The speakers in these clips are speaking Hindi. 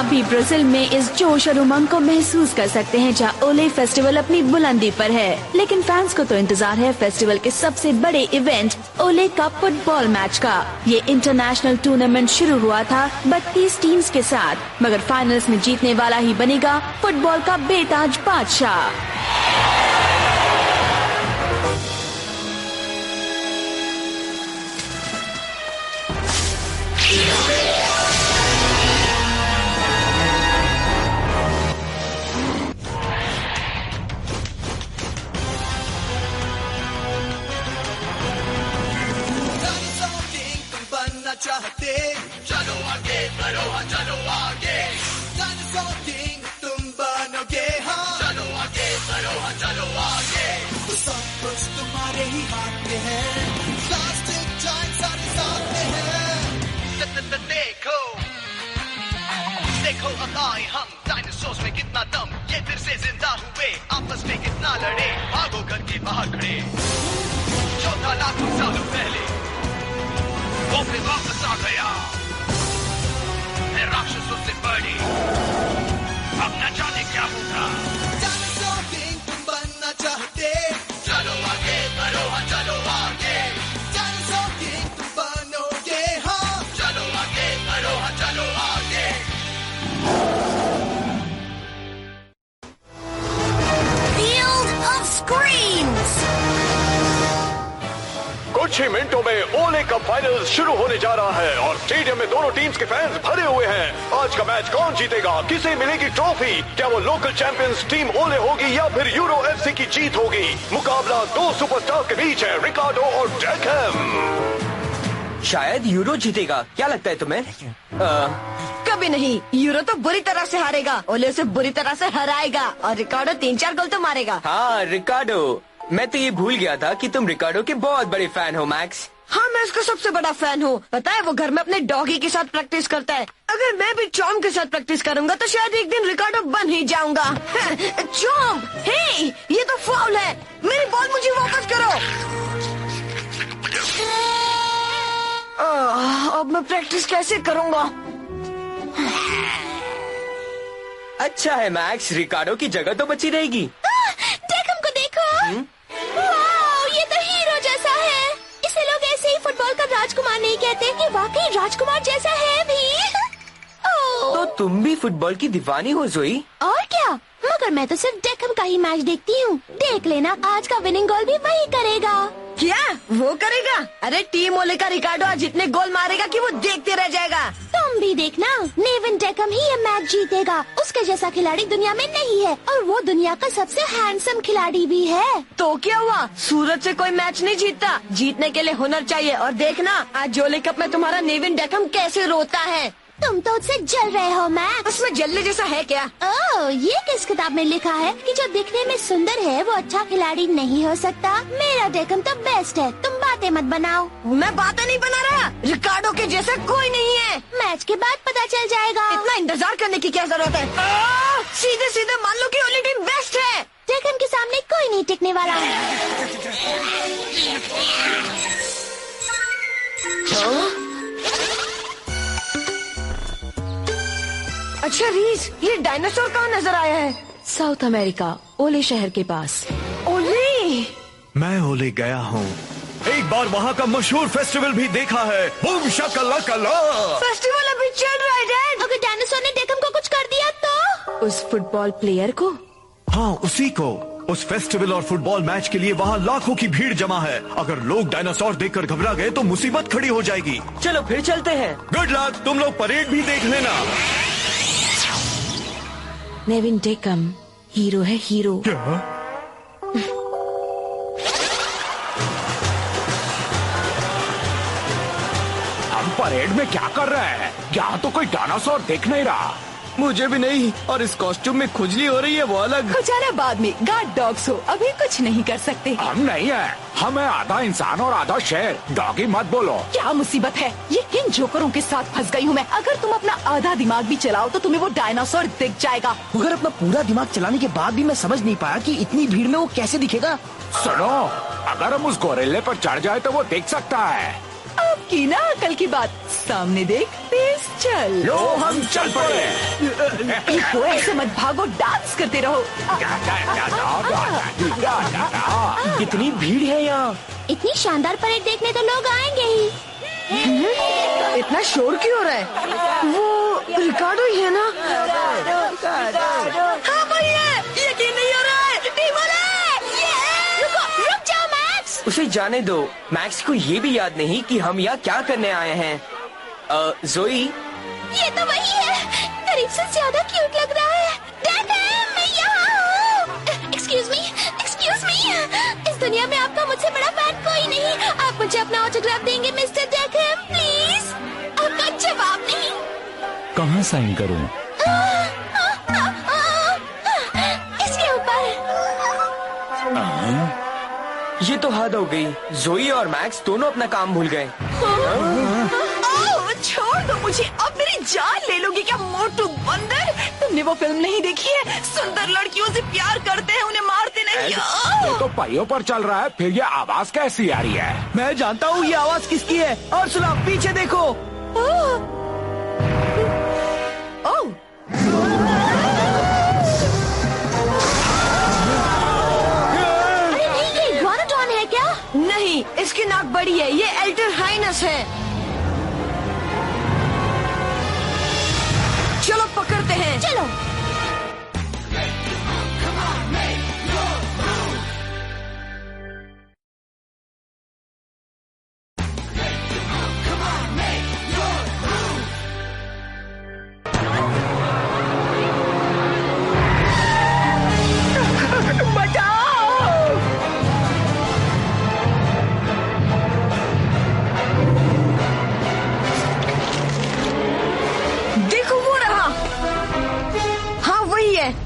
आप भी ब्राजील में इस जोश और उमंग को महसूस कर सकते हैं जहां ओले फेस्टिवल अपनी बुलंदी पर है। लेकिन फैंस को तो इंतजार है फेस्टिवल के सबसे बड़े इवेंट ओले का फुटबॉल मैच का। ये इंटरनेशनल टूर्नामेंट शुरू हुआ था 32 टीम्स के साथ, मगर फाइनल्स में जीतने वाला ही बनेगा फुटबॉल का बेताज बादशाह। चाहते चलो आगे बढ़ो, हाँ चलो आगे, डायनासोर किंग तुम बनोगे, हाँ चलो आगे बढ़ो, हाँ चलो आगे, तो सब कुछ तुम्हारे ही हाथ में है, प्लास्टिक जाइंट सारे साथ में है। देखो देखो अब आए हम डायनासोर्स में कितना दम, ये फिर से जिंदा हुए, आपस में कितना लड़े, भागो घर के बाहर खड़े, चौथा लाखों सालों पहले वो फिर वापस आ गया, मैं राक्षसों से बड़ी, अब न जाने क्या होगा। डायनासोर किंग तुम बनना चाहते, चलो आगे बढ़ो, हाँ चलो आगे, डायनासोर किंग तुम बनोगे, हाँ चलो आगे बढ़ो, हाँ चलो आगे। Field of Screams। कुछ ही मिनटों में ओले कप फाइनल शुरू होने जा रहा है और स्टेडियम में दोनों टीम्स के फैंस भरे हुए हैं। आज का मैच कौन जीतेगा, किसे मिलेगी ट्रॉफी, क्या वो लोकल चैंपियंस टीम ओले होगी या फिर यूरो एफसी की जीत होगी। मुकाबला दो सुपरस्टार के बीच है, रिकार्डो और डेकहम। शायद यूरो जीतेगा, क्या लगता है तुम्हें? कभी नहीं, यूरो तो बुरी तरह से हारेगा, ओले उसे बुरी तरह से हराएगा और रिकार्डो 3-4 गोल तो मारेगा। हाँ रिकार्डो, मैं तो ये भूल गया था कि तुम रिकार्डो के बहुत बड़े फैन हो मैक्स। हाँ मैं उसका सबसे बड़ा फैन हूँ। पता है वो घर में अपने डॉगी के साथ प्रैक्टिस करता है। अगर मैं भी चॉम्प के साथ प्रैक्टिस करूँगा तो शायद एक दिन रिकार्डो बन ही जाऊंगा। चॉम्प, हे ये तो फाउल है, मेरी बॉल मुझे वापस करो। अब मैं प्रैक्टिस कैसे करूँगा? अच्छा है मैक्स, रिकार्डो की जगह तो बची रहेगी। डेकहम को देखो, वाओ, ये तो हीरो जैसा है। इसे लोग ऐसे ही फुटबॉल का राजकुमार नहीं कहते, ये वाकई राजकुमार जैसा है भी। तो तुम भी फुटबॉल की दीवानी हो जोई? और क्या, मगर मैं तो सिर्फ डेकहम का ही मैच देखती हूँ। देख लेना, आज का विनिंग गोल भी वही करेगा। क्या वो करेगा? अरे टीम ओले का रिकार्डो आज इतने गोल मारेगा कि वो देखते रह जाएगा। तुम भी देखना, नेविन डेकहम ही ये मैच जीतेगा। उसके जैसा खिलाड़ी दुनिया में नहीं है और वो दुनिया का सबसे हैंडसम खिलाड़ी भी है। तो क्या हुआ, सूरज से कोई मैच नहीं जीतता, जीतने के लिए हुनर चाहिए। और देखना आज ओले कप में तुम्हारा नेविन डेकहम कैसे रोता है। तुम तो उससे जल रहे हो मैक्स। उसमें जलने जैसा है क्या? ओह, ये किस किताब में लिखा है कि जो दिखने में सुंदर है वो अच्छा खिलाड़ी नहीं हो सकता? मेरा डेकहम तो बेस्ट है, तुम बातें मत बनाओ। मैं बातें नहीं बना रहा, रिकार्डो के जैसा कोई नहीं है। मैच के बाद पता चल जाएगा। इतना इंतजार करने की क्या जरूरत है? सीधे सीधे मान लो कि ओली टीम बेस्ट है। डेकहम के सामने कोई नहीं टिकने वाला। अच्छा रीस, ये डायनासोर कहाँ नजर आया है? साउथ अमेरिका, ओले शहर के पास। ओले, मैं ओले गया हूँ, एक बार वहाँ का मशहूर फेस्टिवल भी देखा है। बूम शकलकला। फेस्टिवल अभी चल रहा है डैड। अगर डायनासोर ने डेकहम को कुछ कर दिया तो? उस फुटबॉल प्लेयर को? हाँ उसी को। उस फेस्टिवल और फुटबॉल मैच के लिए वहाँ लाखों की भीड़ जमा है। अगर लोग डायनासोर देखकर घबरा गए तो मुसीबत खड़ी हो जाएगी। चलो फिर चलते हैं। गुड लक, तुम लोग परेड भी देख लेना। नेविन डेकहम हीरो है, हीरो। क्या? हम परेड में क्या कर रहे हैं? यहाँ तो कोई डायनासोर दिख नहीं रहा। मुझे भी नहीं, और इस कॉस्ट्यूम में खुजली हो रही है वो अलग। खुजाला बाद में, गार्ड डॉग्स हो, अभी कुछ नहीं कर सकते। हम नहीं है, हम है आधा इंसान और आधा शेर। डॉगी मत बोलो। क्या मुसीबत है, ये किन जोकरों के साथ फंस गई हूँ मैं। अगर तुम अपना आधा दिमाग भी चलाओ तो तुम्हें वो डायनासोर दिख जाएगा। मगर अपना पूरा दिमाग चलाने के बाद भी मैं समझ नहीं पाया कि इतनी भीड़ में वो कैसे दिखेगा। सुनो, अगर हम उस गोरिल्ले पर चढ़ जाए तो वो दिख सकता है। अब की ना अकल की बात। सामने देख, तेज चल। लो हम चल पड़े। इको ऐसे मत भागो, डांस करते रहो। कितनी भीड़ है यहाँ। इतनी शानदार परेड देखने तो लोग आएंगे ही। इतना शोर क्यों हो रहा है? वो रिकार्डो ही है ना? हाँ वही है। यकीन नहीं हो रहा है। टीम रुक जाओ मैक्स। उसे जाने दो। मैक्स को ये भी याद नहीं कि हम यहाँ क्या करने आए हैं। जोई, ये तो वही है। करीब से ज्यादा क्यूट लग रहा है। डेकहम, मैं यहाँ हूँ। Excuse me. इस दुनिया में आपका मुझसे बड़ा फैन कोई नहीं। आप मुझे अपना ऑटोग्राफ देंगे मिस्टर डेकहम, प्लीज? आपका जवाब नहीं। कहाँ साइन करूँ? इसके ऊपर। ये तो हद हो गई। जोई और मैक्स दोनों अपना काम भूल गए। छोड़ दो मुझे, अब मेरी जान ले लोगी क्या मोटू बंदर? तुमने वो फिल्म नहीं देखी है? सुंदर लड़कियों से प्यार करते हैं, उन्हें मारते नहीं। ये तो पहियों पर चल रहा है, फिर ये आवाज कैसी आ रही है? मैं जानता हूँ ये आवाज किसकी है। और सुना, पीछे देखो। अरे नहीं, ये इग्वानाटॉन है क्या? नहीं, इसकी नाक बड़ी है। ये एल्टर हाइनस है। चलो पकड़ते हैं। चलो।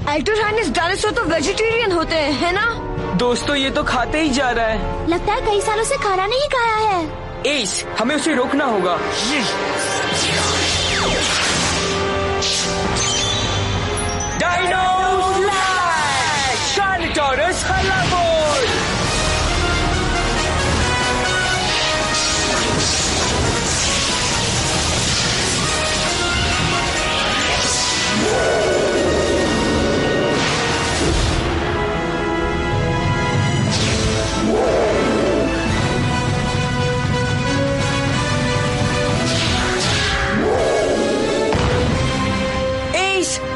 एल्टर हाइनस डायनासोर तो वेजिटेरियन होते हैं, है ना? दोस्तों, ये तो खाते ही जा रहा है। लगता है कई सालों से खाना नहीं खाया है। एस, हमें उसे रोकना होगा। Dino slash! कार्निटोरस हलाबोल!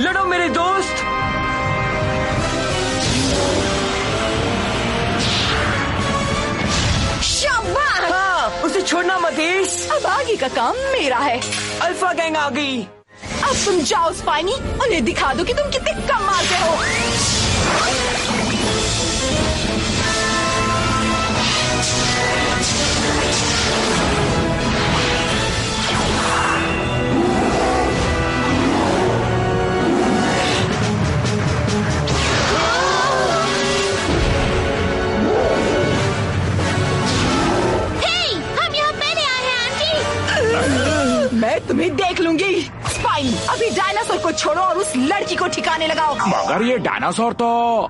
लड़ो मेरे दोस्त। शाबाश! हाँ, उसे छोड़ना मत एस। अब आगे का काम मेरा है। अल्फा गैंग आ गई। अब तुम जाओ स्पाइनी, उन्हें दिखा दो कि तुम कितने कम मारते हो। मैं तुम्हें देख लूंगी। स्पाइन, अभी डायनासोर को छोड़ो और उस लड़की को ठिकाने लगाओ। मगर ये डायनासोर तो...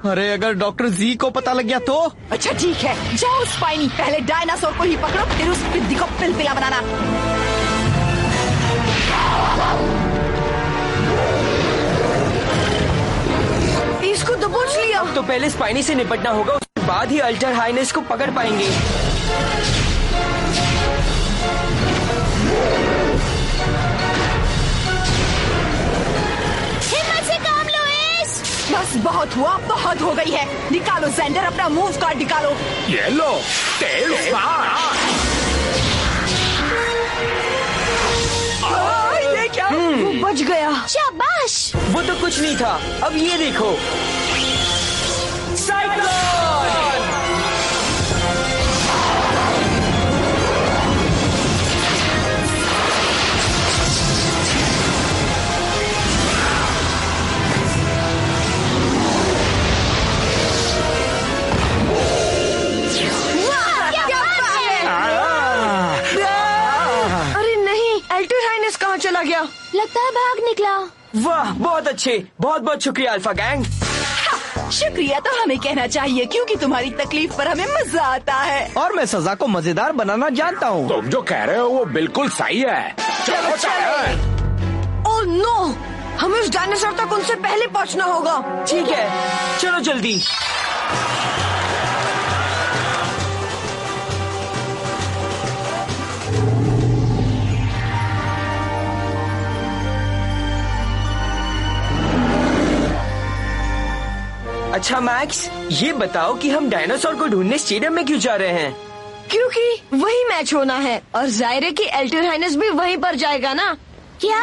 अरे अगर डॉक्टर जी को पता लग गया तो? अच्छा ठीक है, जाओ स्पाइनी, पहले डायनासोर को ही पकड़ो, फिर उस पिद्दी को पिलपिला बनाना। इसको दबोच लिया। तो पहले स्पाइनी से निपटना होगा, उसके बाद ही अल्टर हाइनेस को पकड़ पाएंगे। हिम्मत से काम लो एस। बस बहुत हुआ, बहुत हो गई है। निकालो जेंडर, अपना मूव कार्ड निकालो। ये लो, तेल ये क्या? वो बच गया। शाबाश। वो तो कुछ नहीं था। अब ये देखो, साइक्लोन! चला गया। लगता है भाग निकला। वाह, बहुत अच्छे। बहुत बहुत शुक्रिया अल्फा गैंग। शुक्रिया तो हमें कहना चाहिए क्योंकि तुम्हारी तकलीफ पर हमें मजा आता है। और मैं सजा को मजेदार बनाना जानता हूँ। तुम जो कह रहे हो वो बिल्कुल सही है। चलो चलो। ओह नो, हमें उस डायनासोर तक उनसे पहले पहुंचना होगा। ठीक है, चलो जल्दी। अच्छा मैक्स, ये बताओ कि हम डायनासोर को ढूंढने स्टेडियम में क्यों जा रहे हैं? क्योंकि वही मैच होना है और जाहिर है कि एल्टर हाइनेस भी वहीं पर जाएगा ना। क्या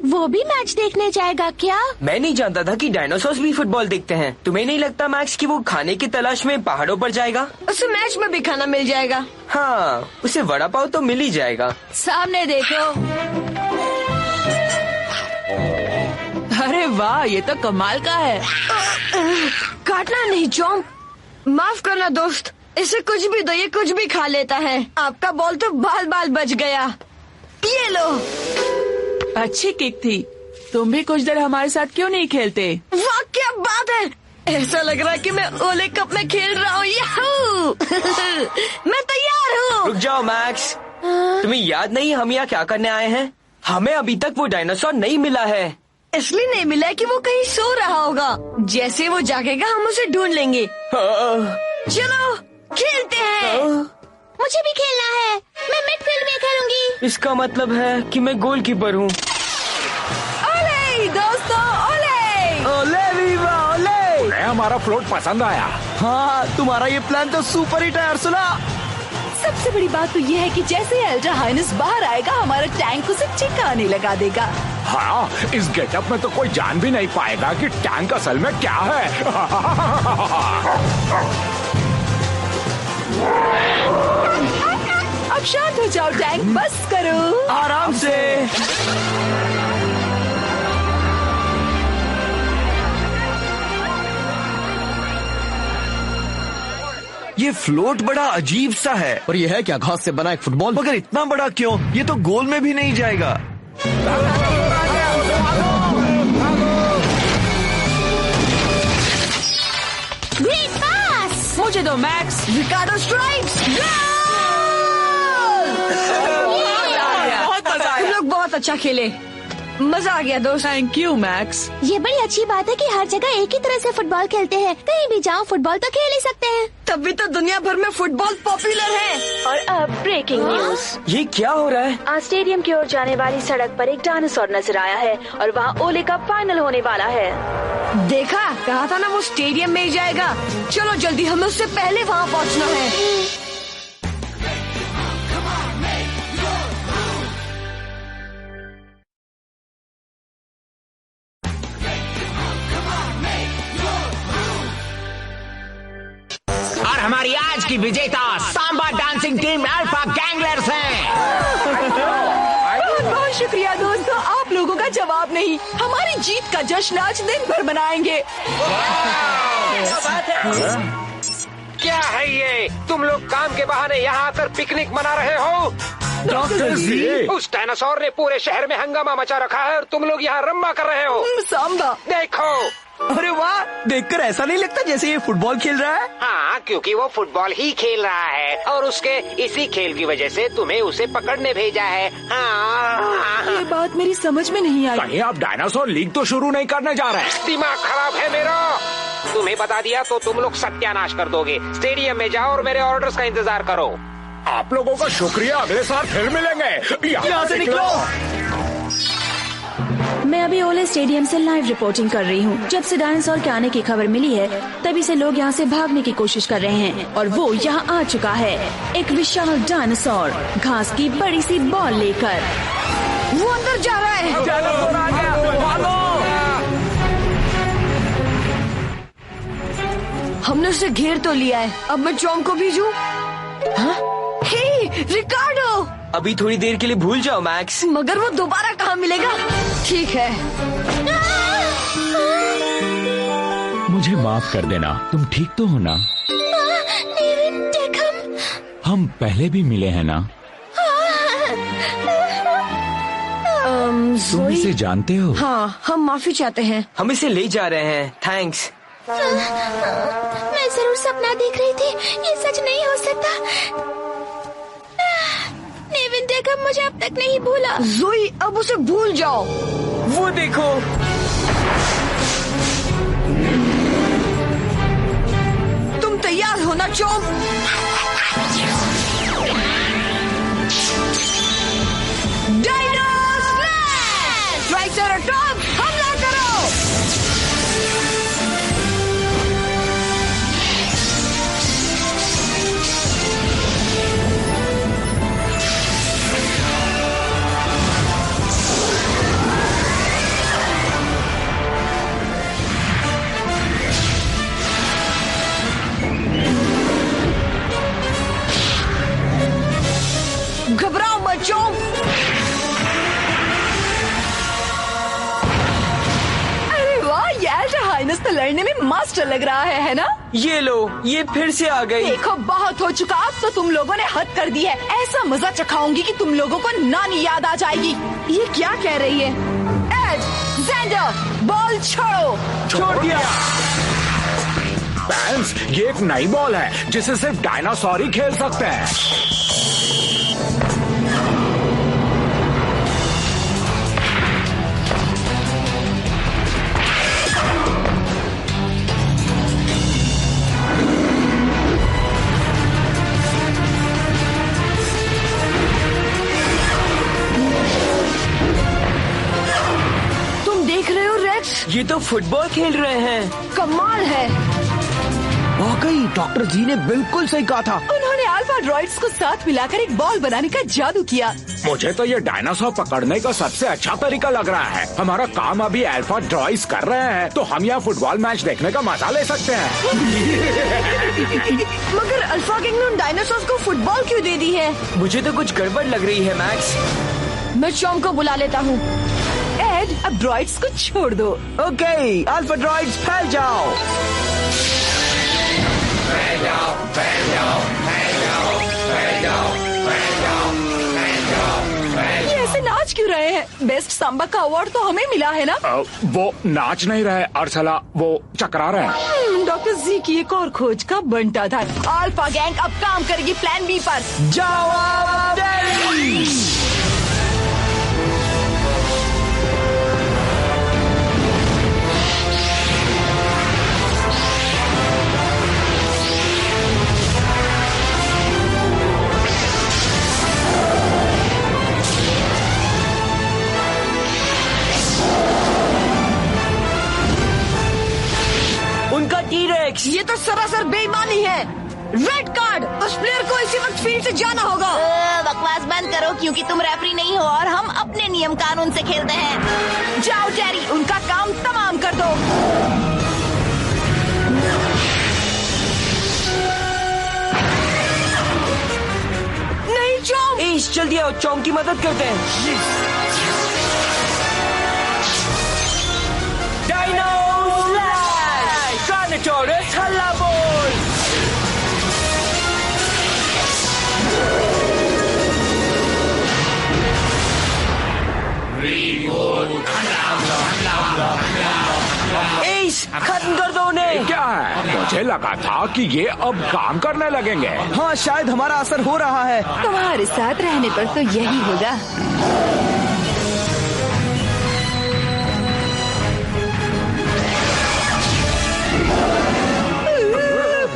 वो भी मैच देखने जाएगा क्या? मैं नहीं जानता था कि डायनासोर भी फुटबॉल देखते हैं। तुम्हें नहीं लगता मैक्स कि वो खाने की तलाश में पहाड़ों पर जाएगा? उसे मैच में भी खाना मिल जाएगा। हाँ, उसे वड़ा पाव तो मिल ही जाएगा। सामने देखो। अरे वाह, ये तो कमाल का है। काटना नहीं चॉम्प, माफ करना दोस्त, इसे कुछ भी दो, ये कुछ भी खा लेता है। आपका बॉल तो बाल बाल बच गया। ये लो। अच्छी किक थी। तुम भी कुछ देर हमारे साथ क्यों नहीं खेलते? वाह क्या बात है, ऐसा लग रहा है कि मैं ओले कप में खेल रहा हूँ। याहू! मैं तैयार हूँ। रुक जाओ मैक्स, तुम्हें याद नहीं हम यहाँ क्या करने आए हैं? हमें अभी तक वो डायनासोर नहीं मिला है। इसलिए नहीं मिला कि वो कहीं सो रहा होगा। जैसे वो जागेगा हम उसे ढूंढ लेंगे। चलो खेलते हैं। मुझे भी खेलना है, मैं मिडफील्ड में खेलूंगी। इसका मतलब है कि मैं गोलकीपर हूँ। ओले दोस्तों, ओले ओले वीवा ओले। उन्हें हमारा फ्लोट पसंद आया। हाँ, तुम्हारा ये प्लान तो सुपर हिट है अर्सुला। सबसे बड़ी बात तो ये है कि जैसे एल्टर हाइनेस बाहर आएगा हमारा टैंक उसे ठिकाने लगा देगा। हाँ, इस गेटअप में तो कोई जान भी नहीं पाएगा कि टैंक असल में क्या है। अब शांत हो जाओ टैंक, बस करो आराम से। ये फ्लोट बड़ा अजीब सा है। और ये है क्या, घास से बना एक फुटबॉल? मगर इतना बड़ा क्यों? ये तो गोल में भी नहीं जाएगा। ग्रेट पास। मुझे दो मैक्स। रिकार्डो स्ट्राइक्स। बहुत मजा आया। तुम लोग बहुत अच्छा खेले, मजा आ गया दोस्त। Thank you max. ये बड़ी अच्छी बात है कि हर जगह एक ही तरह से फुटबॉल खेलते हैं। कहीं भी जाओ फुटबॉल तो खेल ही सकते हैं। तभी तो दुनिया भर में फुटबॉल पॉपुलर है। और अब ब्रेकिंग न्यूज। ये क्या हो रहा है? आज स्टेडियम की ओर जाने वाली सड़क पर एक डायनासोर नजर आया है और वहाँ ओले का फाइनल होने वाला है। देखा, कहा था ना वो स्टेडियम में ही जाएगा। चलो जल्दी, हमें उससे पहले वहाँ पहुँचना है। और हमारी आज की विजेता सांबा डांसिंग टीम अल्फा गैंगलर्स है। बहुत शुक्रिया दोस्तों, आप लोगों का जवाब नहीं। हमारी जीत का जश्न आज दिन भर मनाएंगे। क्या है ये? तुम लोग काम के बहाने यहाँ आकर पिकनिक मना रहे हो? डॉक्टर जी, उस डायनासोर ने पूरे शहर में हंगामा मचा रखा है और तुम लोग यहाँ रम्मा कर रहे हो। सांबा, देखो। अरे वाह, देखकर ऐसा नहीं लगता जैसे ये फुटबॉल खेल रहा है। हाँ, क्योंकि वो फुटबॉल ही खेल रहा है और उसके इसी खेल की वजह से तुम्हें उसे पकड़ने भेजा है। हाँ। ये बात मेरी समझ में नहीं आई। कहीं आप डायनासोर लीग तो शुरू नहीं करने जा रहे हैं? दिमाग खराब है मेरा। तुम्हें बता दिया तो तुम लोग सत्यानाश कर दोगे। स्टेडियम में जाओ और मेरे ऑर्डर्स का इंतजार करो। आप लोगों का शुक्रिया, अगले साल फिर मिलेंगे। यहाँ से निकलो। मैं अभी ओले स्टेडियम से लाइव रिपोर्टिंग कर रही हूँ। जब से डायनासोर के आने की खबर मिली है तभी से लोग यहाँ से भागने की कोशिश कर रहे हैं और वो यहाँ आ चुका है, एक विशाल डायनासोर घास की बड़ी सी बॉल लेकर। वो अंदर जा रहा है। हमने उसे घेर तो लिया है, अब मैं चॉम्प को भेजूं? हाँ? हे रिकार्डो, अभी थोड़ी देर के लिए भूल जाओ मैक्स। मगर वो दोबारा कहाँ मिलेगा? ठीक है, मुझे माफ कर देना, तुम ठीक तो हो ना? David Beckham. हम पहले भी मिले हैं ना? तुम इसे जानते हो? हाँ, हम माफी चाहते हैं। हम इसे ले जा रहे हैं। थैंक्स। मैं जरूर सपना देख रही थी, ये सच नहीं हो सकता। नेविन जेकब मुझे अब तक नहीं भूला। ज़ोई, अब उसे भूल जाओ। वो देखो, तुम तैयार हो ना चोम? Dino slash! ट्राइसेराटॉप्स, हमला करो! घबराओ मत चोम। अरे वाह, ये अल्ट्रा हाइनेस तो लड़ने में मास्टर लग रहा है ना? ये लो, ये फिर से आ गई। देखो, बहुत हो चुका, अब तो तुम लोगों ने हद कर दी है। ऐसा मजा चखाऊंगी कि तुम लोगों को नानी याद आ जाएगी। ये क्या कह रही है? एड, ज़ेंडर, बॉल छोड़ो। छोड़ दिया। फैंस, ये एक नई बॉल है जिसे सिर्फ डायनासोर ही खेल सकते हैं। तुम देख रहे हो रेक्स? ये तो फुटबॉल खेल रहे हैं। कमाल है। वाकई डॉक्टर जी ने बिल्कुल सही कहा था। उन्होंने अल्फा ड्रॉइड्स को साथ मिलाकर एक बॉल बनाने का जादू किया। मुझे तो ये डायनासोर पकड़ने का सबसे अच्छा तरीका लग रहा है। हमारा काम अभी अल्फा ड्रॉइड्स कर रहे हैं, तो हम यहाँ फुटबॉल मैच देखने का मजा ले सकते हैं। मगर अल्फा किंग ने उन डायनासोर्स को फुटबॉल क्यों दे दी है? मुझे तो कुछ गड़बड़ लग रही है मैक्स। मैं चोम को बुला लेता हूँ। एड, अब ड्रॉइड्स को छोड़ दो। ओके, अल्फा ड्रॉइड्स फैल जाओ। ये ऐसे नाच क्यों रहे हैं? बेस्ट सांबा का अवार्ड तो हमें मिला है ना? वो नाच नहीं रहे अर्सला, वो चकरा रहे हैं। डॉक्टर जी की एक और खोज का बंटा था। अल्फा गैंग अब काम करेगी प्लान बी पर। जवाब दे। उनका टी-रेक्स। ये तो सरासर बेईमानी है। रेड कार्ड, उस प्लेयर को इसी वक्त फील्ड से जाना होगा। बकवास बंद करो, क्योंकि तुम रेफरी नहीं हो और हम अपने नियम कानून से खेलते हैं। जाओ टेरी, उनका काम तमाम कर दो। नहीं चोम। एश, जल्दी आओ, चौम की मदद करते हैं। Dino slash! कार्निटोरस हल्ला बोल! एश, खत्म कर दो उन्हें। क्या है? मुझे लगा था कि ये अब काम करने लगेंगे। हाँ, शायद हमारा असर हो रहा है। तुम्हारे साथ रहने पर तो यही होगा।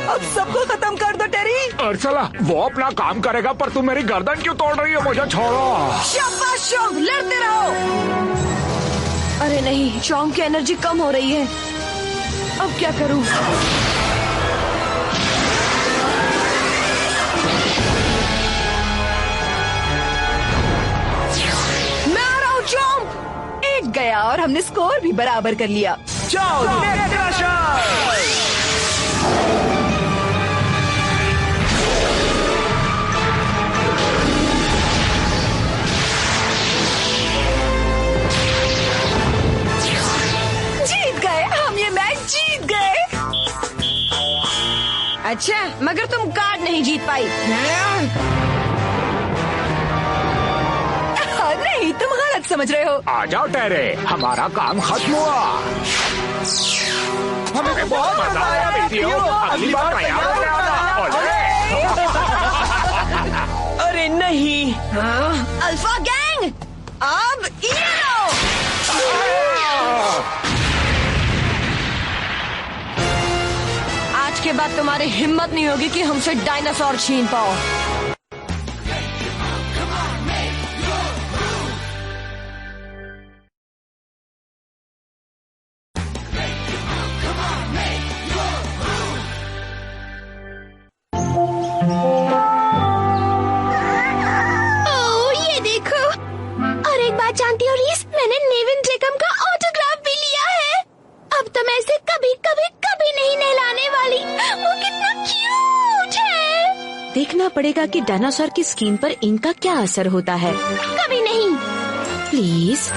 अब सबको खत्म कर दो टेरी। अर्सला, वो अपना काम करेगा, पर तू मेरी गर्दन क्यों तोड़ रही है? मुझे छोड़ो। शाबाश चोम, लड़ते रहो। अरे नहीं, चोम की एनर्जी कम हो रही है। अब क्या करूं? मैं आ रहा हूं चोम। एक गया और हमने स्कोर भी बराबर कर लिया। जाओ, जीत गए, हम ये मैच जीत गए। अच्छा, मगर तुम कार्ड नहीं जीत पाई। नहीं, तुम गलत समझ रहे हो? आ जाओ टेरे, हमारा काम खत्म हुआ। हमें बहुत मजा आया बेटियों, अगली बार तैयार हो जाना। अरे नहीं। अल्फा गैंग, अब ये लो। आज के बाद तुम्हारी हिम्मत नहीं होगी कि हमसे डायनासोर छीन पाओ। जानती हो रीस, मैंने नेविन जेकब का ऑटोग्राफ भी लिया है। अब तो मैं इसे कभी कभी कभी नहीं नहलाने वाली। वो कितना क्यूट है। देखना पड़ेगा कि डायनासोर की स्किन पर इनका क्या असर होता है। कभी नहीं। प्लीज